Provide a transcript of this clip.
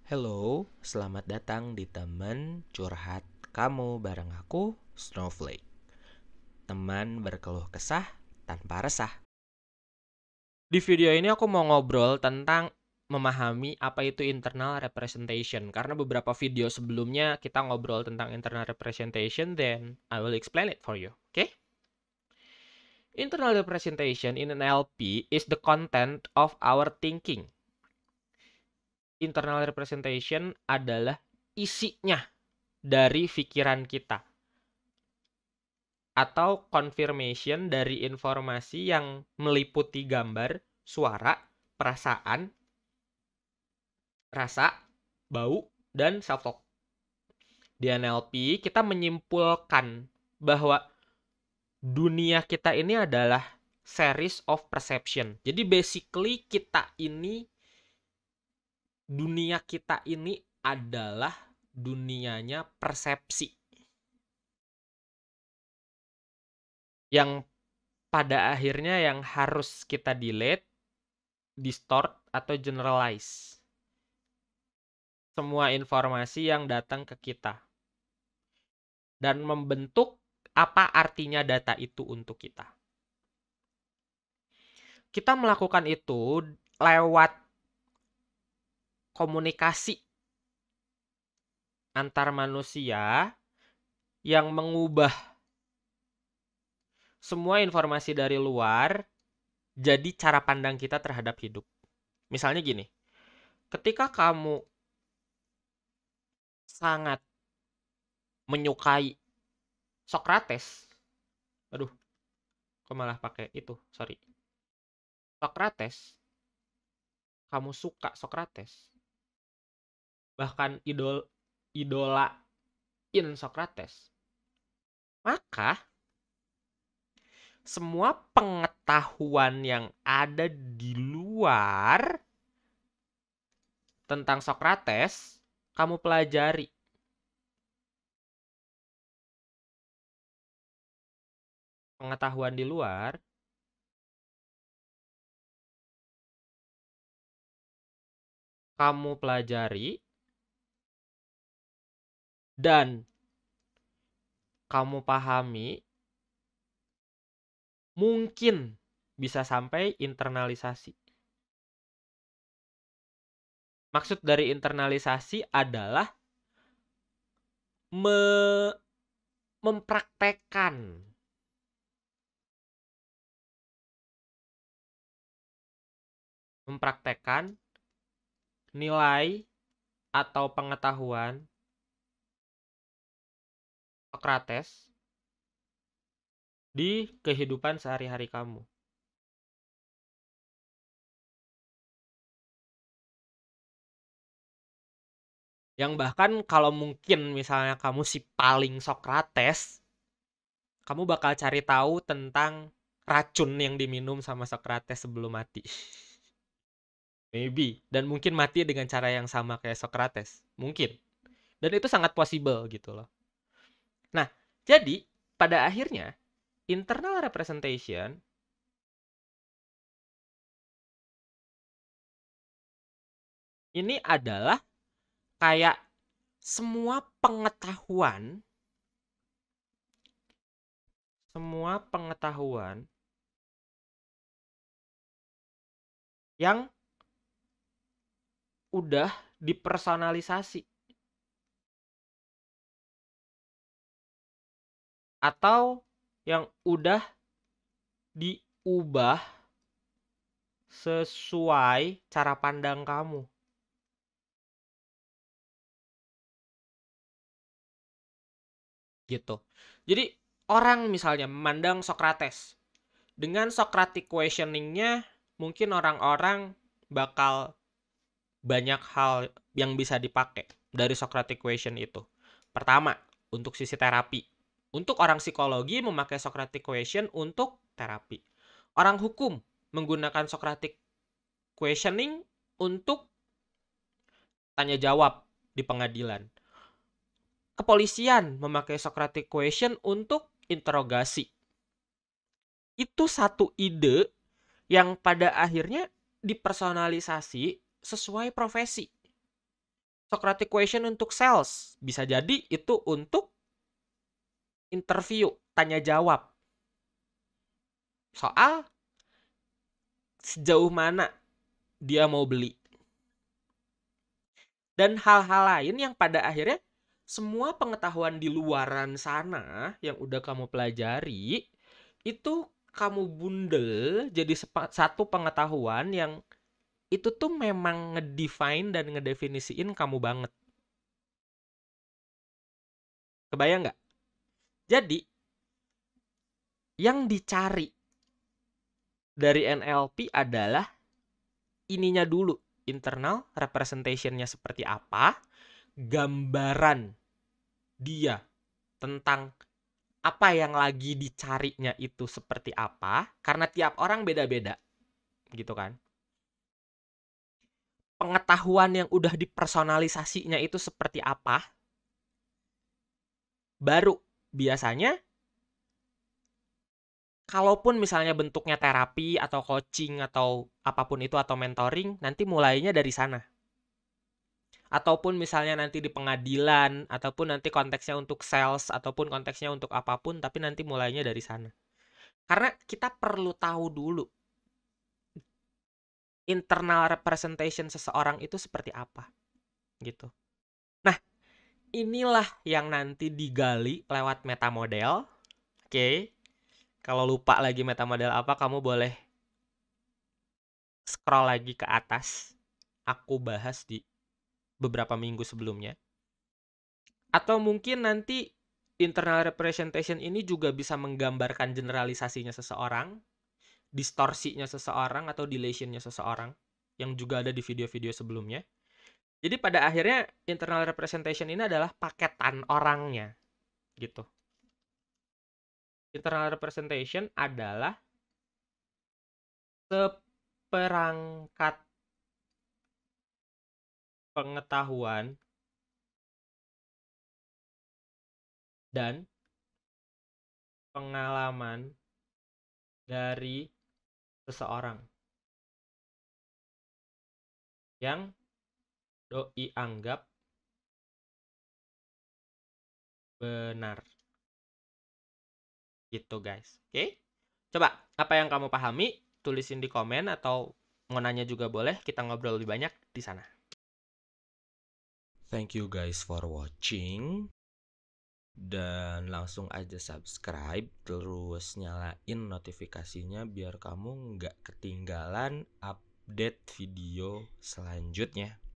Hello, selamat datang di teman curhat kamu bareng aku, Snowflake. Teman berkeluh kesah tanpa resah. Di video ini aku mau ngobrol tentang memahami apa itu internal representation. Karena beberapa video sebelumnya kita ngobrol tentang internal representation, then I will explain it for you, okay? Internal representation in NLP is the content of our thinking. Internal representation adalah isinya dari pikiran kita atau confirmation dari informasi yang meliputi gambar, suara, perasaan, rasa, bau, dan self-talk. Di NLP, kita menyimpulkan bahwa dunia kita ini adalah series of perception. Jadi basically dunia kita ini adalah dunianya persepsi. Yang pada akhirnya yang harus kita delete, distort, atau generalize semua informasi yang datang ke kita dan membentuk apa artinya data itu untuk kita. Kita melakukan itu lewat komunikasi antar manusia yang mengubah semua informasi dari luar jadi cara pandang kita terhadap hidup. Misalnya gini, ketika kamu sangat menyukai Socrates, aduh, kok malah pakai itu, sorry. Socrates, kamu suka Socrates, bahkan idolain Socrates, maka semua pengetahuan yang ada di luar tentang Socrates, kamu pelajari. Pengetahuan di luar, kamu pelajari, dan kamu pahami, mungkin bisa sampai internalisasi. Maksud dari internalisasi adalah mempraktekkan nilai atau pengetahuan Socrates di kehidupan sehari-hari kamu. Yang bahkan kalau mungkin misalnya kamu si paling Socrates, kamu bakal cari tahu tentang racun yang diminum sama Socrates sebelum mati. Maybe. Dan mungkin mati dengan cara yang sama kayak Socrates. Mungkin. Dan itu sangat possible gitu loh. Nah, jadi pada akhirnya internal representation ini adalah kayak semua pengetahuan yang udah dipersonalisasi atau yang udah diubah sesuai cara pandang kamu. Gitu. Jadi orang misalnya memandang Socrates. Dengan Socratic questioning-nya mungkin orang-orang bakal banyak hal yang bisa dipakai dari Socratic question itu. Pertama, untuk sisi terapi. Untuk orang psikologi memakai Socratic question untuk terapi. Orang hukum menggunakan Socratic questioning untuk tanya jawab di pengadilan. Kepolisian memakai Socratic question untuk interogasi. Itu satu ide yang pada akhirnya dipersonalisasi sesuai profesi. Socratic question untuk sales. Bisa jadi itu untuk interview, tanya jawab. Soal sejauh mana dia mau beli. Dan hal-hal lain yang pada akhirnya semua pengetahuan di luaran sana yang udah kamu pelajari itu kamu bundel jadi satu pengetahuan yang itu tuh memang ngedefine dan ngedefinisiin kamu banget. Kebayang nggak? Jadi yang dicari dari NLP adalah ininya dulu, internal representation-nya seperti apa, gambaran dia tentang apa yang lagi dicarinya itu seperti apa, karena tiap orang beda-beda, gitu kan. Pengetahuan yang udah dipersonalisasinya itu seperti apa, baru biasanya kalaupun misalnya bentuknya terapi atau coaching atau apapun itu atau mentoring, nanti mulainya dari sana. Ataupun misalnya nanti di pengadilan, ataupun nanti konteksnya untuk sales, ataupun konteksnya untuk apapun, tapi nanti mulainya dari sana. Karena kita perlu tahu dulu internal representation seseorang itu seperti apa, gitu. Nah, inilah yang nanti digali lewat metamodel. Oke. Kalau lupa lagi metamodel apa, kamu boleh scroll lagi ke atas. Aku bahas di beberapa minggu sebelumnya. Atau mungkin nanti internal representation ini juga bisa menggambarkan generalisasinya seseorang, distorsinya seseorang atau dilationnya seseorang yang juga ada di video-video sebelumnya. Jadi pada akhirnya internal representation ini adalah paketan orangnya gitu. Internal representation adalah seperangkat pengetahuan dan pengalaman dari seseorang yang doi anggap benar. Gitu guys. Oke? Coba apa yang kamu pahami tulisin di komen atau mau nanya juga boleh, kita ngobrol lebih banyak di sana. Thank you guys for watching. Dan langsung aja subscribe, terus nyalain notifikasinya biar kamu nggak ketinggalan update video selanjutnya.